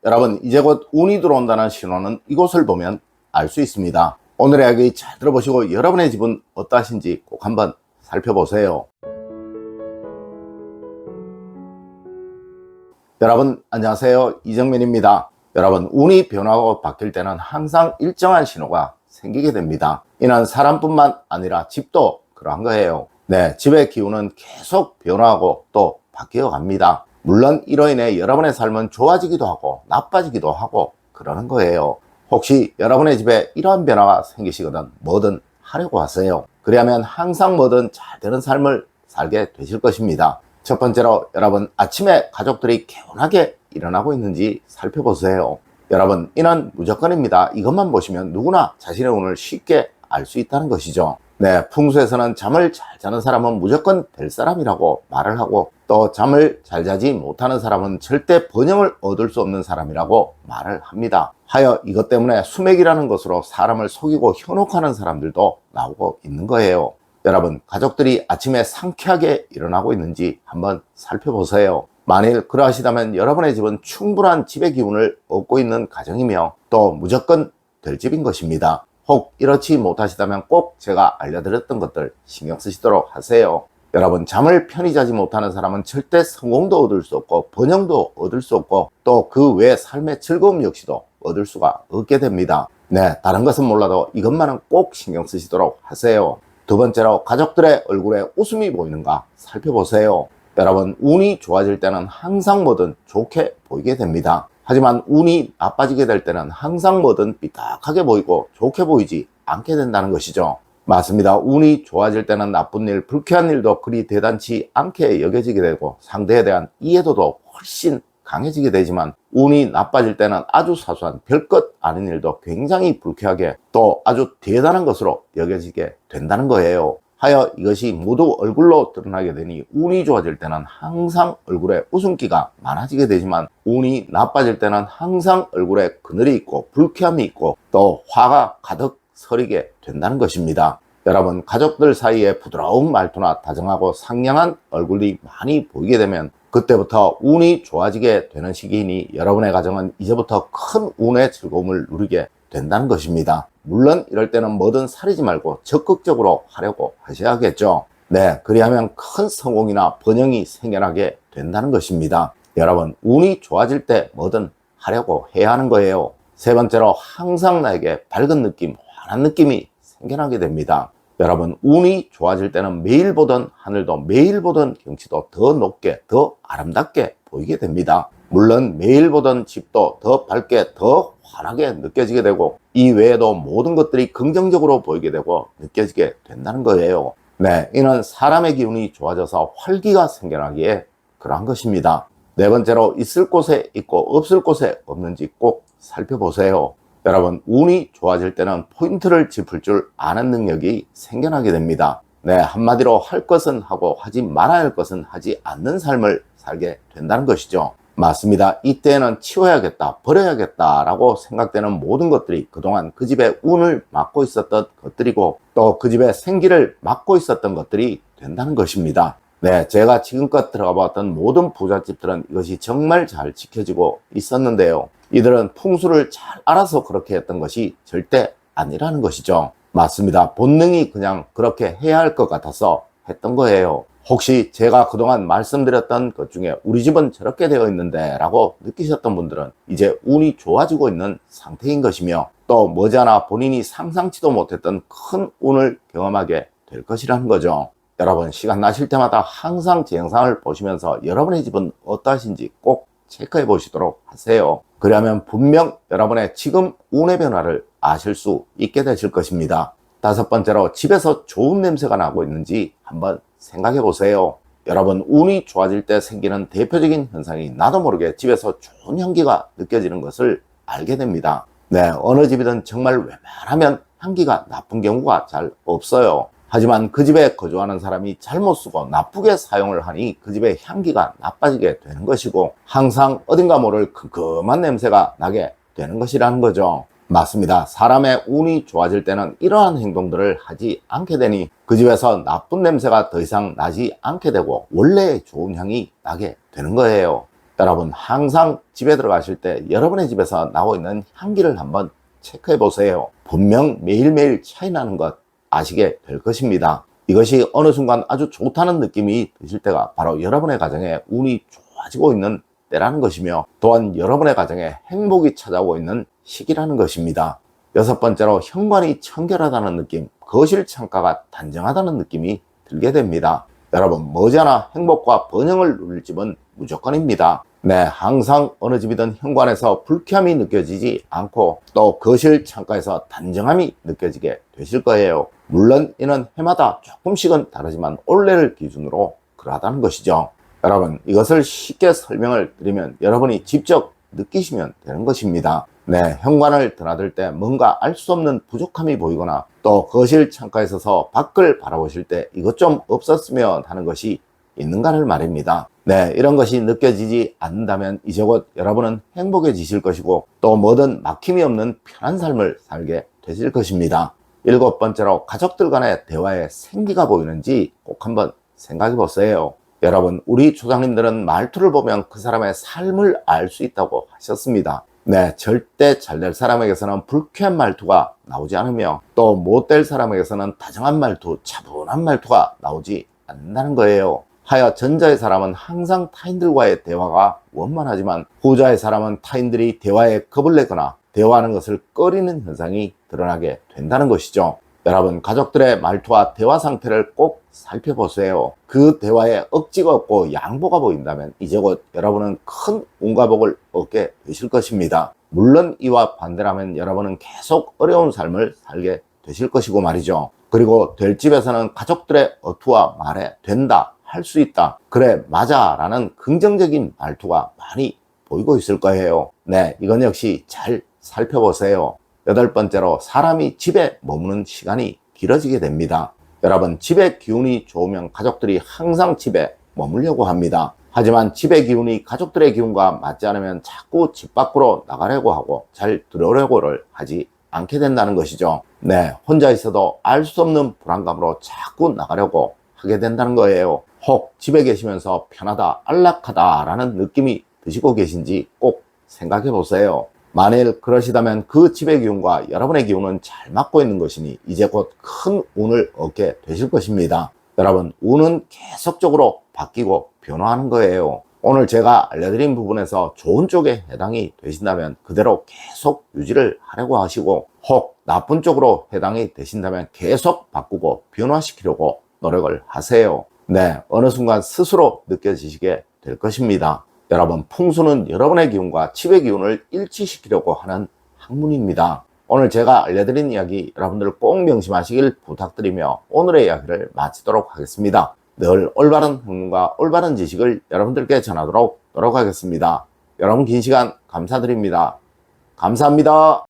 여러분, 이제 곧 운이 들어온다는 신호는 이곳을 보면 알 수 있습니다. 오늘의 이야기 잘 들어보시고 여러분의 집은 어떠하신지 꼭 한번 살펴보세요. 여러분 안녕하세요, 이정민입니다. 여러분, 운이 변하고 바뀔 때는 항상 일정한 신호가 생기게 됩니다. 이는 사람뿐만 아니라 집도 그러한 거예요. 네, 집의 기운은 계속 변화하고 또 바뀌어 갑니다. 물론 이로 인해 여러분의 삶은 좋아지기도 하고 나빠지기도 하고 그러는 거예요. 혹시 여러분의 집에 이러한 변화가 생기시거든 뭐든 하려고 하세요. 그리하면 항상 뭐든 잘 되는 삶을 살게 되실 것입니다. 첫 번째로, 여러분 아침에 가족들이 개운하게 일어나고 있는지 살펴보세요. 여러분, 이는 무조건입니다. 이것만 보시면 누구나 자신의 운을 쉽게 알 수 있다는 것이죠. 네, 풍수에서는 잠을 잘 자는 사람은 무조건 될 사람이라고 말을 하고, 또 잠을 잘 자지 못하는 사람은 절대 번영을 얻을 수 없는 사람이라고 말을 합니다. 하여 이것 때문에 수맥이라는 것으로 사람을 속이고 현혹하는 사람들도 나오고 있는 거예요. 여러분, 가족들이 아침에 상쾌하게 일어나고 있는지 한번 살펴보세요. 만일 그러하시다면 여러분의 집은 충분한 집의 기운을 얻고 있는 가정이며 또 무조건 될 집인 것입니다. 혹 이렇지 못하시다면 꼭 제가 알려드렸던 것들 신경 쓰시도록 하세요. 여러분, 잠을 편히 자지 못하는 사람은 절대 성공도 얻을 수 없고 번영도 얻을 수 없고 또 그 외 삶의 즐거움 역시도 얻을 수가 없게 됩니다. 네, 다른 것은 몰라도 이것만은 꼭 신경 쓰시도록 하세요. 두 번째로, 가족들의 얼굴에 웃음이 보이는가 살펴보세요. 여러분, 운이 좋아질 때는 항상 뭐든 좋게 보이게 됩니다. 하지만 운이 나빠지게 될 때는 항상 뭐든 삐딱하게 보이고 좋게 보이지 않게 된다는 것이죠. 맞습니다. 운이 좋아질 때는 나쁜 일, 불쾌한 일도 그리 대단치 않게 여겨지게 되고 상대에 대한 이해도도 훨씬 강해지게 되지만, 운이 나빠질 때는 아주 사소한 별것 아닌 일도 굉장히 불쾌하게 또 아주 대단한 것으로 여겨지게 된다는 거예요. 하여 이것이 모두 얼굴로 드러나게 되니, 운이 좋아질 때는 항상 얼굴에 웃음기가 많아지게 되지만 운이 나빠질 때는 항상 얼굴에 그늘이 있고 불쾌함이 있고 또 화가 가득 서리게 된다는 것입니다. 여러분, 가족들 사이에 부드러운 말투나 다정하고 상냥한 얼굴이 많이 보이게 되면 그때부터 운이 좋아지게 되는 시기이니 여러분의 가정은 이제부터 큰 운의 즐거움을 누리게 된다는 것입니다. 물론 이럴 때는 뭐든 사리지 말고 적극적으로 하려고 하셔야겠죠. 네, 그리하면 큰 성공이나 번영이 생겨나게 된다는 것입니다. 여러분, 운이 좋아질 때 뭐든 하려고 해야 하는 거예요. 세 번째로, 항상 나에게 밝은 느낌, 환한 느낌이 생겨나게 됩니다. 여러분, 운이 좋아질 때는 매일 보던 하늘도 매일 보던 경치도 더 높게 더 아름답게 보이게 됩니다. 물론 매일 보던 집도 더 밝게 더 환하게 느껴지게 되고 이 외에도 모든 것들이 긍정적으로 보이게 되고 느껴지게 된다는 거예요. 네, 이는 사람의 기운이 좋아져서 활기가 생겨나기에 그러한 것입니다. 네 번째로, 있을 곳에 있고 없을 곳에 없는지 꼭 살펴보세요. 여러분, 운이 좋아질 때는 포인트를 짚을 줄 아는 능력이 생겨나게 됩니다. 네, 한마디로 할 것은 하고 하지 말아야 할 것은 하지 않는 삶을 살게 된다는 것이죠. 맞습니다. 이때는 치워야겠다, 버려야겠다 라고 생각되는 모든 것들이 그동안 그 집의 운을 막고 있었던 것들이고 또 그 집의 생기를 막고 있었던 것들이 된다는 것입니다. 네, 제가 지금껏 들어가 봤던 모든 부잣집들은 이것이 정말 잘 지켜지고 있었는데요. 이들은 풍수를 잘 알아서 그렇게 했던 것이 절대 아니라는 것이죠. 맞습니다. 본능이 그냥 그렇게 해야 할 것 같아서 했던 거예요. 혹시 제가 그동안 말씀드렸던 것 중에 우리 집은 저렇게 되어 있는데 라고 느끼셨던 분들은 이제 운이 좋아지고 있는 상태인 것이며 또 머지않아 본인이 상상치도 못했던 큰 운을 경험하게 될 것이라는 거죠. 여러분, 시간 나실 때마다 항상 제 영상을 보시면서 여러분의 집은 어떠하신지 꼭 체크해 보시도록 하세요. 그러면 분명 여러분의 지금 운의 변화를 아실 수 있게 되실 것입니다. 다섯 번째로, 집에서 좋은 냄새가 나고 있는지 한번 생각해 보세요. 여러분, 운이 좋아질 때 생기는 대표적인 현상이 나도 모르게 집에서 좋은 향기가 느껴지는 것을 알게 됩니다. 네, 어느 집이든 정말 웬만하면 향기가 나쁜 경우가 잘 없어요. 하지만 그 집에 거주하는 사람이 잘못 쓰고 나쁘게 사용을 하니 그 집의 향기가 나빠지게 되는 것이고 항상 어딘가 모를 큼큼한 냄새가 나게 되는 것이라는 거죠. 맞습니다. 사람의 운이 좋아질 때는 이러한 행동들을 하지 않게 되니 그 집에서 나쁜 냄새가 더 이상 나지 않게 되고 원래의 좋은 향이 나게 되는 거예요. 여러분 항상 집에 들어가실 때 여러분의 집에서 나오고 있는 향기를 한번 체크해 보세요. 분명 매일매일 차이 나는 것 아시게 될 것입니다. 이것이 어느 순간 아주 좋다는 느낌이 드실 때가 바로 여러분의 가정에 운이 좋아지고 있는 때라는 것이며, 또한 여러분의 가정에 행복이 찾아오고 있는 시기라는 것입니다. 여섯 번째로, 현관이 청결하다는 느낌, 거실 창가가 단정하다는 느낌이 들게 됩니다. 여러분, 머지않아 행복과 번영을 누릴 집은 무조건입니다. 네, 항상 어느 집이든 현관에서 불쾌함이 느껴지지 않고 또 거실 창가에서 단정함이 느껴지게 되실 거예요. 물론 이는 해마다 조금씩은 다르지만 올해를 기준으로 그러하다는 것이죠. 여러분, 이것을 쉽게 설명을 드리면 여러분이 직접 느끼시면 되는 것입니다. 네, 현관을 드나들 때 뭔가 알 수 없는 부족함이 보이거나 또 거실 창가에 서서 밖을 바라보실 때 이것 좀 없었으면 하는 것이 있는가를 말입니다. 네, 이런 것이 느껴지지 않는다면 이제 곧 여러분은 행복해지실 것이고 또 뭐든 막힘이 없는 편한 삶을 살게 되실 것입니다. 일곱 번째로, 가족들 간의 대화에 생기가 보이는지 꼭 한번 생각해 보세요. 여러분, 우리 조상님들은 말투를 보면 그 사람의 삶을 알 수 있다고 하셨습니다. 네, 절대 잘될 사람에게서는 불쾌한 말투가 나오지 않으며 또 못될 사람에게서는 다정한 말투, 차분한 말투가 나오지 않는다는 거예요. 하여 전자의 사람은 항상 타인들과의 대화가 원만하지만 후자의 사람은 타인들이 대화에 겁을 내거나 대화하는 것을 꺼리는 현상이 드러나게 된다는 것이죠. 여러분, 가족들의 말투와 대화 상태를 꼭 살펴보세요. 그 대화에 억지가 없고 양보가 보인다면 이제 곧 여러분은 큰 운과 복을 얻게 되실 것입니다. 물론 이와 반대라면 여러분은 계속 어려운 삶을 살게 되실 것이고 말이죠. 그리고 될 집에서는 가족들의 어투와 말에 된다, 할 수 있다, 그래 맞아 라는 긍정적인 말투가 많이 보이고 있을 거예요. 네, 이건 역시 잘 살펴보세요. 여덟 번째로, 사람이 집에 머무는 시간이 길어지게 됩니다. 여러분, 집의 기운이 좋으면 가족들이 항상 집에 머물려고 합니다. 하지만 집의 기운이 가족들의 기운과 맞지 않으면 자꾸 집 밖으로 나가려고 하고 잘 들어오려고를 하지 않게 된다는 것이죠. 네, 혼자 있어도 알 수 없는 불안감으로 자꾸 나가려고 하게 된다는 거예요. 혹 집에 계시면서 편하다, 안락하다 라는 느낌이 드시고 계신지 꼭 생각해 보세요. 만일 그러시다면 그 집의 기운과 여러분의 기운은 잘 맞고 있는 것이니 이제 곧 큰 운을 얻게 되실 것입니다. 여러분, 운은 계속적으로 바뀌고 변화하는 거예요. 오늘 제가 알려드린 부분에서 좋은 쪽에 해당이 되신다면 그대로 계속 유지를 하려고 하시고, 혹 나쁜 쪽으로 해당이 되신다면 계속 바꾸고 변화시키려고 노력을 하세요. 네, 어느 순간 스스로 느껴지시게 될 것입니다. 여러분, 풍수는 여러분의 기운과 집의 기운을 일치시키려고 하는 학문입니다. 오늘 제가 알려드린 이야기 여러분들 꼭 명심하시길 부탁드리며 오늘의 이야기를 마치도록 하겠습니다. 늘 올바른 학문과 올바른 지식을 여러분들께 전하도록 노력하겠습니다. 여러분, 긴 시간 감사드립니다. 감사합니다.